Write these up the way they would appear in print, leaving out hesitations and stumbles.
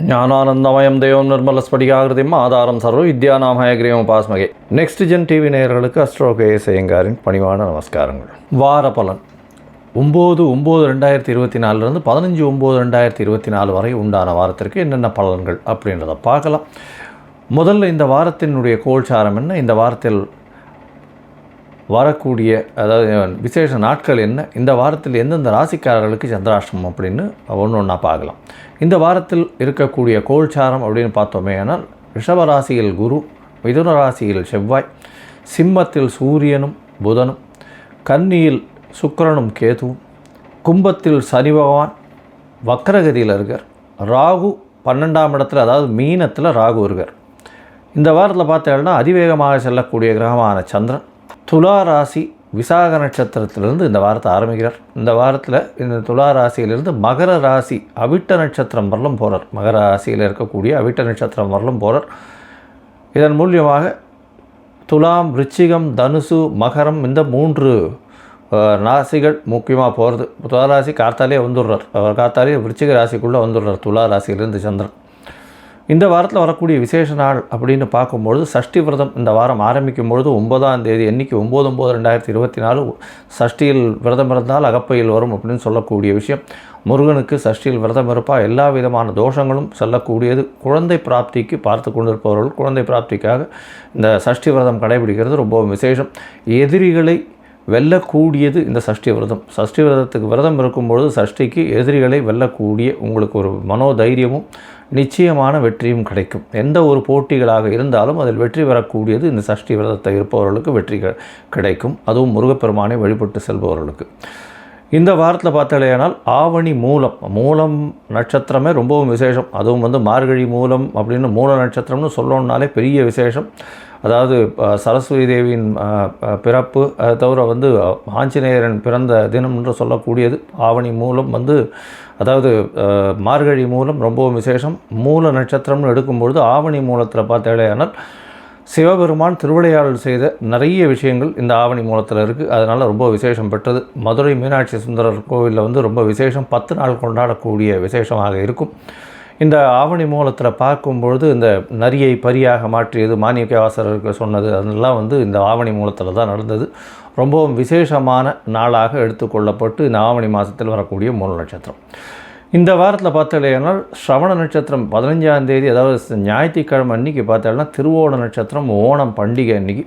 ஞானானந்தமயம் தேவம் நிர்மலஸ்படிகாகிருதியும் ஆதாரம் சர்வ வித்யாநாம ஹயக்ரீவம் உபாஸ்மகே. நெக்ஸ்ட் ஜென் டிவி நேயர்களுக்கு அஸ்ட்ரோ கேஎஸ் ஐயங்காரின் பணிவான நமஸ்காரங்கள். வார பலன் 9/9/2024 15/9/2024 வரை உண்டான வாரத்திற்கு என்னென்ன பலன்கள் அப்படின்றத பார்க்கலாம். முதல்ல இந்த வாரத்தினுடைய கோல்சாரம் என்ன, இந்த வாரத்தில் வரக்கூடிய அதாவது விசேஷ நாட்கள் என்ன, இந்த வாரத்தில் எந்தெந்த ராசிக்காரர்களுக்கு சந்திராஷ்டமம் அப்படின்னு ஒன்று ஒன்றா பார்க்கலாம். இந்த வாரத்தில் இருக்கக்கூடிய கோல்சாரம் அப்படின்னு பார்த்தோமே ஆனால் ரிஷபராசியில் குரு, மிதுன ராசியில் செவ்வாய், சிம்மத்தில் சூரியனும் புதனும், கன்னியில் சுக்கிரனும் கேதுவும், கும்பத்தில் சனி பகவான் வக்ரகதியில் இருக்கார், ராகு 12ஆம் இடத்துல அதாவது மீனத்தில் ராகு இருக்கார். இந்த வாரத்தில் பார்த்தீங்கன்னா அதிவேகமாக செல்லக்கூடிய கிரகமான சந்திரன் துலா ராசி விசாக நட்சத்திரத்திலிருந்து இந்த வாரத்தை ஆரம்பிக்கிறார். இந்த வாரத்தில் இந்த துலா ராசியிலிருந்து மகர ராசி அவிட்ட நட்சத்திரம் வரலும் போகிறார். மகர ராசியில் இருக்கக்கூடிய அவிட்ட நட்சத்திரம் வரலும் போகிறார். இதன் மூலியமாக துலாம், விருச்சிகம், தனுசு, மகரம் இந்த 3 ராசிகள் முக்கியமாக போகிறது. துலா ராசி கார்த்தாலே வந்துடுறார். அவர் கார்த்தாலே விருச்சிக ராசிக்குள்ளே வந்துடுறார் துலா ராசியிலிருந்து சந்திரன். இந்த வாரத்தில் வரக்கூடிய விசேஷ நாள் அப்படின்னு பார்க்கும்பொழுது சஷ்டி விரதம் இந்த வாரம் ஆரம்பிக்கும் பொழுது 9ஆம் தேதி அன்றைக்கி 9/9/2024 சஷ்டியில் விரதம் இருந்தால் அகப்பையில் வரும் அப்படின்னு சொல்லக்கூடிய விஷயம். முருகனுக்கு சஷ்டியில் விரதம் இருப்பால் எல்லா விதமான தோஷங்களும் செல்லக்கூடியது. குழந்தை பிராப்திக்கு பார்த்து கொண்டிருப்பவர்கள் குழந்தை பிராப்திக்காக இந்த சஷ்டி விரதம் கடைபிடிக்கிறது ரொம்ப விசேஷம். எதிரிகளை வெல்லக்கூடியது இந்த சஷ்டி விரதம். சஷ்டி விரதத்துக்கு விரதம் இருக்கும்பொழுது சஷ்டிக்கு எதிரிகளை வெல்லக்கூடிய உங்களுக்கு ஒரு மனோதைரியமும் நிச்சயமான வெற்றியும் கிடைக்கும். எந்த ஒரு போட்டிகளாக இருந்தாலும் அதில் வெற்றி பெறக்கூடியது இந்த சஷ்டி விரதத்தை இருப்பவர்களுக்கு வெற்றி கிடைக்கும். அதுவும் முருகப்பெருமானை வழிபட்டு செல்பவர்களுக்கு. இந்த வாரத்தில் பார்த்தாலேயானால் ஆவணி மூலம் நட்சத்திரமே ரொம்பவும் விசேஷம். அதுவும் மார்கழி மூலம் அப்படின்னு மூல நட்சத்திரம்னு சொல்லணுன்னாலே பெரிய விசேஷம். அதாவது சரஸ்வதி தேவியின் பிறப்பு, அதை தவிர ஆஞ்சநேயரன் பிறந்த தினம் என்று சொல்லக்கூடியது ஆவணி மூலம் அதாவது மார்கழி மூலம் ரொம்பவும் விசேஷம். மூல நட்சத்திரம்னு எடுக்கும்பொழுது ஆவணி மூலத்தில் பார்த்தாலேயானால் சிவபெருமான் திருவிளையாடல் செய்த நிறைய விஷயங்கள் இந்த ஆவணி மூலத்தில் இருக்குது. அதனால் ரொம்ப விசேஷம் பெற்றது. மதுரை மீனாட்சி சுந்தரர் கோவிலில் ரொம்ப விசேஷம் 10 நாள் கொண்டாடக்கூடிய விசேஷமாக இருக்கும். இந்த ஆவணி மூலத்தில் பார்க்கும்பொழுது இந்த நரியை பரியாக மாற்றியது மாணிக்கவாசகருக்கு சொன்னது அதெல்லாம் இந்த ஆவணி மூலத்தில் தான் நடந்தது. ரொம்பவும் விசேஷமான நாளாக எடுத்துக்கொள்ளப்பட்டு இந்த ஆவணி மாதத்தில் வரக்கூடிய மூல நட்சத்திரம். இந்த வாரத்தில் பார்த்தாலேனா ஸ்ரவண நட்சத்திரம் 15ஆம் தேதி அதாவது ஞாயிற்றுக்கிழமை அன்றைக்கி பார்த்தாலேனா திருவோண நட்சத்திரம், ஓணம் பண்டிகை அன்றைக்கி.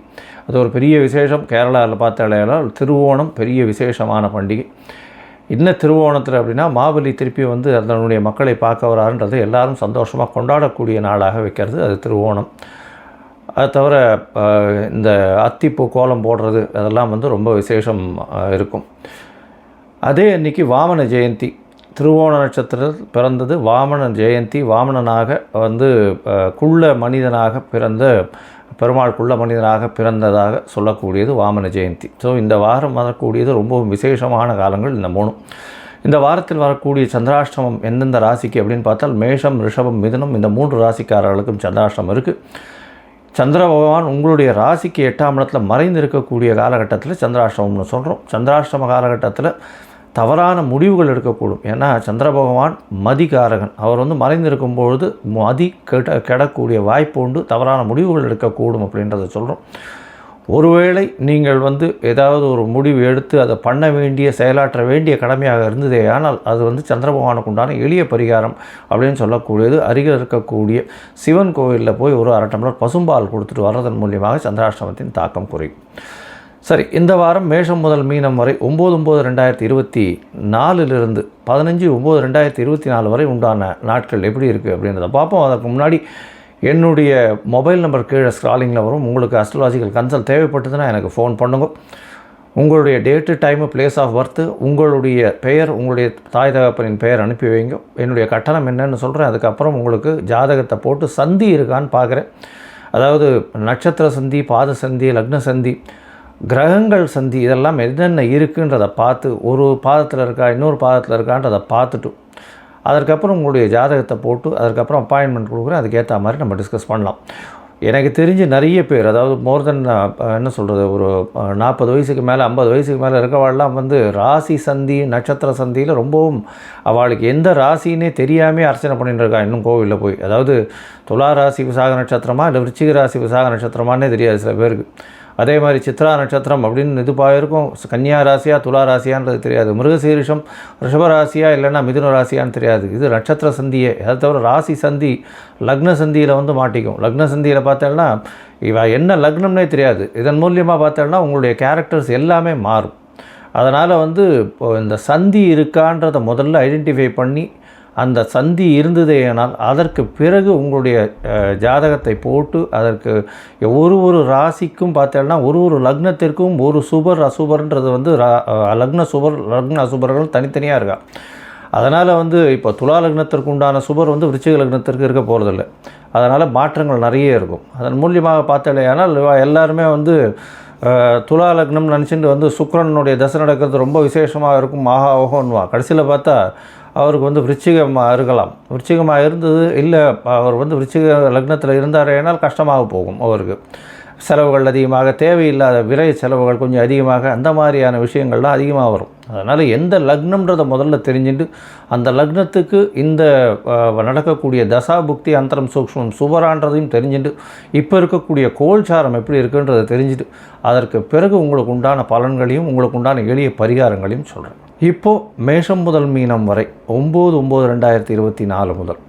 அது ஒரு பெரிய விசேஷம். கேரளாவில் பார்த்தாலேனா திருவோணம் பெரிய விசேஷமான பண்டிகை. இன்னும் திருவோணத்தில் அப்படின்னா மாபலி திருப்பி அதனுடைய மக்களை பார்க்க வராருன்றது எல்லாரும் சந்தோஷமாக கொண்டாடக்கூடிய நாளாக வைக்கிறது அது திருவோணம். அது தவிர இந்த அத்திப்பூ கோலம் போடுறது அதெல்லாம் ரொம்ப விசேஷம் இருக்கும். அதே அன்றைக்கி வாமன ஜெயந்தி, திருவோண நட்சத்திரத்தில் பிறந்தது வாமன ஜெயந்தி. வாமனனாக குள்ள மனிதனாக பிறந்த பெருமாள் குள்ள மனிதனாக பிறந்ததாக சொல்லக்கூடியது வாமன ஜெயந்தி. ஸோ இந்த வாரம் வரக்கூடியது ரொம்பவும் விசேஷமான காலங்கள் இந்த 3. இந்த வாரத்தில் வரக்கூடிய சந்திராஷ்டமம் எந்தெந்த ராசிக்கு அப்படின்னு பார்த்தால் மேஷம், ரிஷபம், மிதுனம் இந்த 3 ராசிக்காரர்களுக்கும் சந்திராஷ்டமம் இருக்குது. சந்திர பகவான் உங்களுடைய ராசிக்கு 8ஆம் இடத்துல மறைந்து இருக்கக்கூடிய காலகட்டத்தில் சந்திராஷ்டமம்னு சொல்கிறோம். சந்திராஷ்டம காலகட்டத்தில் தவறான முடிவுகள் எடுக்கக்கூடும். ஏன்னா சந்திர பகவான் மதிகாரகன். அவர் மறைந்திருக்கும் பொழுது மதி கெடக்கூடிய வாய்ப்பு உண்டு, தவறான முடிவுகள் எடுக்கக்கூடும் அப்படின்றத சொல்கிறோம். ஒருவேளை நீங்கள் ஏதாவது ஒரு முடிவு எடுத்து அதை பண்ண வேண்டிய செயலாற்ற வேண்டிய கடமையாக இருந்ததே ஆனால் அது சந்திர பகவானுக்கு உண்டான எளிய பரிகாரம் அப்படின்னு சொல்லக்கூடியது. அருகில் இருக்கக்கூடிய சிவன் கோவிலில் போய் ஒரு 1/2 டம்ளர் பசும்பால் கொடுத்துட்டு வர்றதன் மூலியமாக சந்திராஷ்டமத்தின் தாக்கம் குறையும். சரி, இந்த வாரம் மேஷம் முதல் மீனம் வரை 9/9/2024 15/9/2024 வரை உண்டான நாட்கள் எப்படி இருக்குது அப்படின்றத பார்ப்போம். அதற்கு முன்னாடி என்னுடைய மொபைல் நம்பர் கீழே ஸ்க்ராலிங்கில் வரும். உங்களுக்கு அஸ்ட்ராலஜிக்கல் கன்சல்ட் தேவைப்பட்டதுன்னா எனக்கு ஃபோன் பண்ணுங்க. உங்களுடைய date, time, place of birth, உங்களுடைய பெயர், உங்களுடைய தாய் தகப்பனின் பெயர் அனுப்பி வைங்க. என்னுடைய கட்டணம் என்னன்னு சொல்கிறேன். அதுக்கப்புறம் உங்களுக்கு ஜாதகத்தை போட்டு சந்தி இருக்கான்னு பார்க்குறேன். அதாவது நட்சத்திர சந்தி, பாத சந்தி, லக்ன சந்தி, கிரகங்கள் சந்தி இதெல்லாம் என்னென்ன இருக்குன்றதை பார்த்து ஒரு பாதத்தில் இருக்கா இன்னொரு பாதத்தில் இருக்கான்றதை பார்த்துட்டு அதற்கப்புறம் உங்களுடைய ஜாதகத்தை போட்டு அதற்கப்புறம் அப்பாயின்மெண்ட் கொடுக்குறேன். அதுக்கேற்ற மாதிரி நம்ம டிஸ்கஸ் பண்ணலாம். எனக்கு தெரிஞ்சு நிறைய பேர், அதாவது மோர் தென் என்ன சொல்கிறது, ஒரு 40 வயசுக்கு மேலே 50 வயசுக்கு மேலே இருக்கவாள்லாம் வந்து ராசி சந்தி நட்சத்திர சந்தியில் ரொம்பவும் அவளுக்கு எந்த ராசின்னே தெரியாமே அர்ச்சனை பண்ணிட்டு இருக்கா இன்னும் கோவிலில் போய். அதாவது துலா ராசி விசாக நட்சத்திரமா இல்லை விருச்சிக ராசி விசாக நட்சத்திரமானே தெரியாது சில பேருக்கு. அதே மாதிரி சித்ரா நட்சத்திரம் அப்படின்னு இதுப்பாக இருக்கும், கன்னியா ராசியா துலா ராசியான்றது தெரியாது, மிருகசீரிஷம் ரிஷபராசியா இல்லைன்னா மிதுன ராசியான்னு தெரியாது. இது நட்சத்திர சந்தியே. அதை தவிர ராசி சந்தி லக்ன சந்தியில் வந்து மாட்டிக்கும். லக்ன சந்தியில் பார்த்தேன்னா இவ என்ன லக்னம்னே தெரியாது. இதன் மூலியமாக பார்த்தேன்னா உங்களுடைய கேரக்டர்ஸ் எல்லாமே மாறும். அதனால் வந்து இப்போ இந்த சந்தி இருக்கான்றதை முதல்ல ஐடென்டிஃபை பண்ணி அந்த சந்தி இருந்ததேனால் அதற்கு பிறகு உங்களுடைய ஜாதகத்தை போட்டு அதற்கு ஒரு ராசிக்கும் பார்த்தேன்னா ஒரு லக்னத்திற்கும் ஒரு சுபர் அசுபர்ன்றது வந்து லக்ன சுபர் லக்ன அசுபர்கள் தனித்தனியாக இருக்கா. அதனால் வந்து இப்போ துலா லக்னத்திற்கு உண்டான சுபர் வந்து விருச்சிக லக்னத்திற்கு இருக்க போகிறதில்ல. அதனால் மாற்றங்கள் நிறைய இருக்கும். அதன் மூலியமாக பார்த்தேனால் எல்லாருமே வந்து துலா லக்னம் நினச்சிட்டு வந்து சுக்கிரனுடைய தசை நடக்கிறது ரொம்ப விசேஷமாக இருக்கும், மகா ஓகோன்வா. கடைசியில் பார்த்தா அவருக்கு வந்து விருச்சிகமாக இருக்கலாம். விருச்சிகமாக இருந்தது இல்லை, அவர் வந்து விருச்சிக லக்னத்தில் இருந்தார் ஏனால் கஷ்டமாக போகும். அவருக்கு செலவுகள் அதிகமாக, தேவையில்லாத விரை செலவுகள் கொஞ்சம் அதிகமாக, அந்த மாதிரியான விஷயங்கள்லாம் அதிகமாக வரும். அதனால் எந்த லக்னம்ன்றதை முதல்ல தெரிஞ்சுட்டு அந்த லக்னத்துக்கு இந்த நடக்கக்கூடிய தசா புக்தி அந்தரம் சூக்ஷ்மம் சுபரான்றதையும் தெரிஞ்சுட்டு இப்போ இருக்கக்கூடிய கோல்சாரம் எப்படி இருக்குன்றதை தெரிஞ்சுட்டு அதற்கு பிறகு உங்களுக்கு உண்டான பலன்களையும் உங்களுக்கு உண்டான எளிய பரிகாரங்களையும் சொல்கிறேன். இப்போது மேஷம் முதல் மீனம் வரை 9/9/2024 முதல்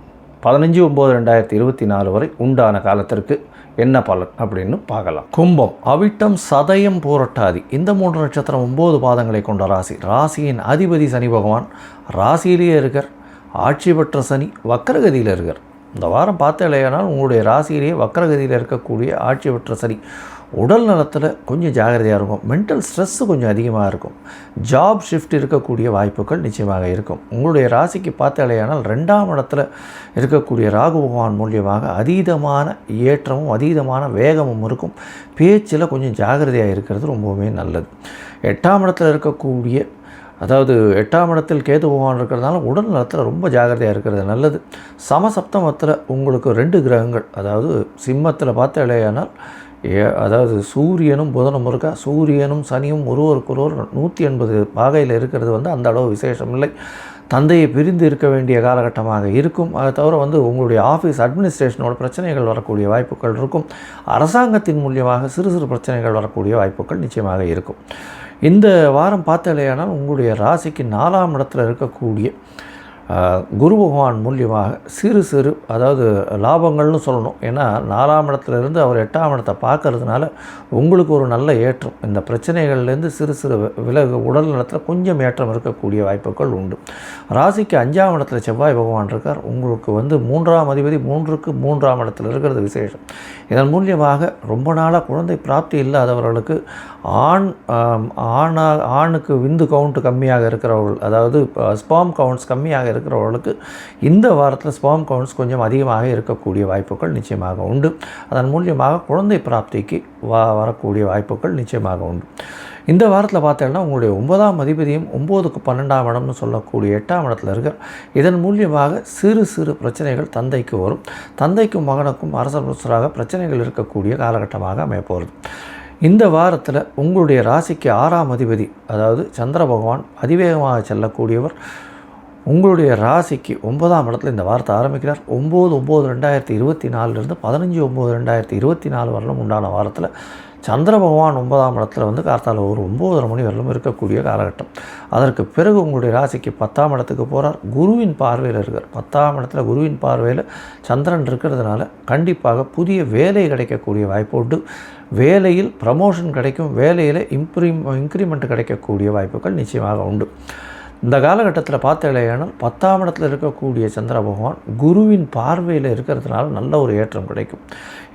15/9/2024 வரை உண்டான காலத்திற்கு என்ன பலன் அப்படின்னு பார்க்கலாம். கும்பம், அவிட்டம், சதயம், பூரட்டாதி இந்த 3 நட்சத்திரம் 9 பாதங்களை கொண்ட ராசி. ராசியின் அதிபதி சனி பகவான் ராசியிலேயே இருக்கார். ஆட்சி பெற்ற சனி வக்கரகதியில் இருக்கார். இந்த வாரம் பார்த்தேனால் உங்களுடைய ராசியிலேயே வக்கரகதியில் இருக்கக்கூடிய ஆட்சி பெற்ற சனி உடல் நலத்தில் கொஞ்சம் ஜாகிரதையாக இருக்கும். மென்டல் ஸ்ட்ரெஸ்ஸு கொஞ்சம் அதிகமாக இருக்கும். ஜாப் ஷிஃப்ட் இருக்கக்கூடிய வாய்ப்புகள் நிச்சயமாக இருக்கும். உங்களுடைய ராசிக்கு பார்த்தாலேயானால் 2ஆம் இடத்துல இருக்கக்கூடிய ராகு பகவான் மூலியமாக அதீதமான ஏற்றமும் அதீதமான வேகமும் இருக்கும். பேச்சில் கொஞ்சம் ஜாகிரதையாக இருக்கிறது ரொம்பவுமே நல்லது. 8ஆம் இடத்துல இருக்கக்கூடிய, அதாவது 8ஆம் இடத்தில் கேது பகவான் இருக்கிறதுனால உடல் நலத்தில் ரொம்ப ஜாகிரதையாக இருக்கிறது நல்லது. சமசப்தமத்தில் உங்களுக்கு 2 கிரகங்கள், அதாவது சிம்மத்தில் பார்த்தாலேயானால் அதாவது சூரியனும் புதனும் இருக்கா. சூரியனும் சனியும் ஒருவருக்கொருவர் 180 பாகையில் இருக்கிறது வந்து அந்த அளவு விசேஷம் இல்லை. தந்தையை பிரிந்து இருக்க வேண்டிய காலகட்டமாக இருக்கும். அதை தவிர வந்து உங்களுடைய ஆஃபீஸ் அட்மினிஸ்ட்ரேஷனோட பிரச்சனைகள் வரக்கூடிய வாய்ப்புகள் இருக்கும். அரசாங்கத்தின் மூலியமாக சிறு சிறு பிரச்சனைகள் வரக்கூடிய வாய்ப்புகள் நிச்சயமாக இருக்கும். இந்த வாரம் பார்த்தாலேயானால் உங்களுடைய ராசிக்கு 4ஆம் இடத்துல இருக்கக்கூடிய குரு பகவான் மூலியமாக சிறு சிறு, அதாவது லாபங்கள்னு சொல்லணும். ஏன்னா 4ஆம் இடத்துலேருந்து அவர் 8ஆம் இடத்தை பார்க்கறதுனால உங்களுக்கு ஒரு நல்ல ஏற்றம். இந்த பிரச்சனைகள்லேருந்து சிறு சிறு விலகு, உடல் நலத்தில் கொஞ்சம் ஏற்றம் இருக்கக்கூடிய வாய்ப்புகள் உண்டு. ராசிக்கு 5ஆம் இடத்துல செவ்வாய் பகவான் இருக்கார். உங்களுக்கு வந்து 3ஆம் அதிபதி 3க்கு 3ஆம் இடத்துல இருக்கிறது விசேஷம். இதன் மூலியமாக ரொம்ப நாளாக குழந்தை பிராப்தி இல்லாதவர்களுக்கு ஆணுக்கு விந்து கவுண்ட் கம்மியாக இருக்கிறவர்கள், அதாவது ஸ்பாம் கவுண்ட்ஸ் கம்மியாக இருக்கிறவர்களுக்கு இந்த வாரத்தில் ஸ்பாம் கவுண்ட்ஸ் கொஞ்சம் அதிகமாக இருக்கக்கூடிய வாய்ப்புகள் நிச்சயமாக உண்டு. அதன் மூலியமாக குழந்தை பிராப்திக்கு வரக்கூடிய வாய்ப்புகள் நிச்சயமாக உண்டு. இந்த வாரத்தில் பார்த்தீங்கன்னா உங்களுடைய 9ஆம் அதிபதியும் 9க்கு 12ஆம் இடம்னு சொல்லக்கூடிய 8ஆம் இடத்துல இருக்க. இதன் மூலியமாக சிறு சிறு பிரச்சனைகள் தந்தைக்கு வரும். தந்தைக்கும் மகனுக்கும் அரசராக பிரச்சனைகள் இருக்கக்கூடிய காலகட்டமாக அமையப்போகிறது. இந்த வாரத்தில் உங்களுடைய ராசிக்கு 6ஆம் அதிபதி, அதாவது சந்திர பகவான் அதிவேகமாக செல்லக்கூடியவர், உங்களுடைய ராசிக்கு 9ஆம் இடத்துல இந்த வாரத்தை ஆரம்பிக்கிறார். 9/9/2024 15/9/2024 வரலும் உண்டான வாரத்தில் சந்திர பகவான் 9ஆம் இடத்துல வந்து கார்த்தால ஒரு 9:30 மணி வரலும் இருக்கக்கூடிய காலகட்டம். அதற்கு பிறகு உங்களுடைய ராசிக்கு 10ஆம் இடத்துக்கு போகிறார். குருவின் பார்வையில் இருக்கார். 10ஆம் இடத்துல குருவின் பார்வையில் சந்திரன் இருக்கிறதுனால கண்டிப்பாக புதிய வேலை கிடைக்கக்கூடிய வாய்ப்பு உண்டு. வேலையில் ப்ரமோஷன் கிடைக்கும். வேலையில் இன்க்ரிமெண்ட் கிடைக்கக்கூடிய வாய்ப்புகள் நிச்சயமாக உண்டு. இந்த காலகட்டத்தில் பார்த்தேனால் 10ஆம் இடத்துல இருக்கக்கூடிய சந்திர பகவான் குருவின் பார்வையில் இருக்கிறதுனால நல்ல ஒரு ஏற்றம் கிடைக்கும்.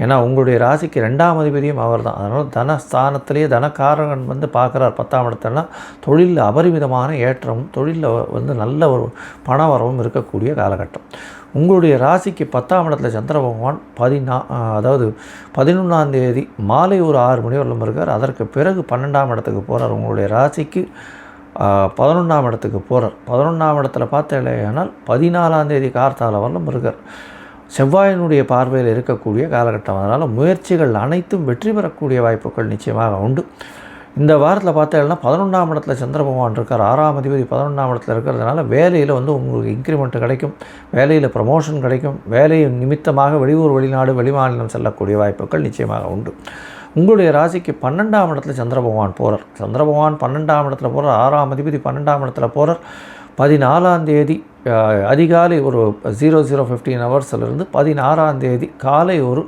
ஏன்னா உங்களுடைய ராசிக்கு 2ஆம் அதிபதியும் அவர் தான். அதனால் தனஸ்தானத்திலேயே தனக்காரகன் வந்து பார்க்குறார் 10ஆம் இடத்துலனா தொழிலில் அபரிமிதமான ஏற்றமும் தொழிலில் வந்து நல்ல ஒரு பண வரவும் இருக்கக்கூடிய காலகட்டம். உங்களுடைய ராசிக்கு 10ஆம் இடத்துல சந்திர பகவான் 11ஆம் தேதி மாலை ஒரு 6 மணி வரலும் இருக்கார். அதற்கு பிறகு 12ஆம் இடத்துக்கு போகிறார். உங்களுடைய ராசிக்கு 11ஆம் இடத்துக்கு போகிறார். 11ஆம் இடத்துல பார்த்தேனால் 14ஆம் தேதி கார்த்தால வரலும் இருக்கார். செவ்வாயினுடைய பார்வையில் இருக்கக்கூடிய காலகட்டம். அதனால் முயற்சிகள் அனைத்தும் வெற்றி பெறக்கூடிய வாய்ப்புகள் நிச்சயமாக உண்டு. இந்த வாரத்தில் பார்த்தீங்கன்னா 11ஆம் இடத்துல சந்திர பகவான் இருக்கார். 6ஆம் அதிபதி 11ஆம் இடத்துல இருக்கிறதுனால வேலையில் உங்களுக்கு இன்க்ரிமெண்ட் கிடைக்கும், வேலையில் ப்ரமோஷன் கிடைக்கும், வேலை நிமித்தமாக வெளியூர் வெளிநாடு வெளிமாநிலம் செல்லக்கூடிய வாய்ப்புகள் நிச்சயமாக உண்டு. உங்களுடைய ராசிக்கு 12ஆம் இடத்துல சந்திர பகவான் போகிறார். சந்திர பகவான் 12ஆம் இடத்துல போகிறார். 6ஆம் அதிபதி 12ஆம் இடத்துல போகிறார். 14ஆம் தேதி அதிகாலை ஒரு 00:15 ஹவர்ஸிலிருந்து 16ஆம் தேதி காலை ஒரு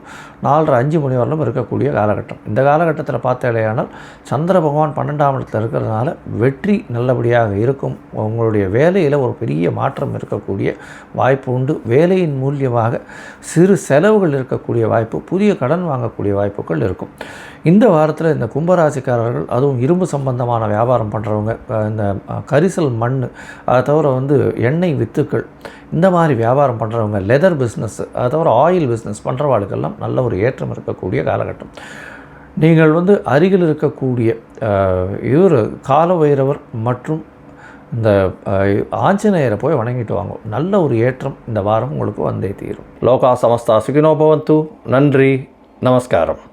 4:30-5 மணி வரலும் இருக்கக்கூடிய காலகட்டம். இந்த காலகட்டத்தில் பார்த்தாலேயானால் சந்திர பகவான் 12ஆம் இடத்துல இருக்கிறதுனால வெற்றி நல்லபடியாக இருக்கும். உங்களுடைய வேலையில் ஒரு பெரிய மாற்றம் இருக்கக்கூடிய வாய்ப்பு உண்டு. வேலையின் மூலியமாக சிறு செலவுகள் இருக்கக்கூடிய வாய்ப்பு, புதிய கடன் வாங்கக்கூடிய வாய்ப்புகள் இருக்கும். இந்த வாரத்தில் இந்த கும்பராசிக்காரர்கள், அதுவும் இரும்பு சம்பந்தமான வியாபாரம் பண்ணுறவங்க, இந்த கரிசல் மண், அதை தவிர எண்ணெய் வித்துக்கள், இந்த மாதிரி வியாபாரம் பண்ணுறவங்க, லெதர் பிஸ்னஸ், அதை தவிர ஆயில் பிஸ்னஸ் பண்ணுறவாளுக்கெல்லாம் நல்ல ஒரு ஏற்றம் இருக்கக்கூடிய காலகட்டம். நீங்கள் அருகில் இருக்கக்கூடிய கால வைரவர் மற்றும் இந்த ஆஞ்சநேயரை போய் வணங்கிட்டு வாங்க. நல்ல ஒரு ஏற்றம் இந்த வாரம் உங்களுக்கு வந்தே தீரும். லோகா சமஸ்தா சுகினோ பவந்து. நன்றி, நமஸ்காரம்.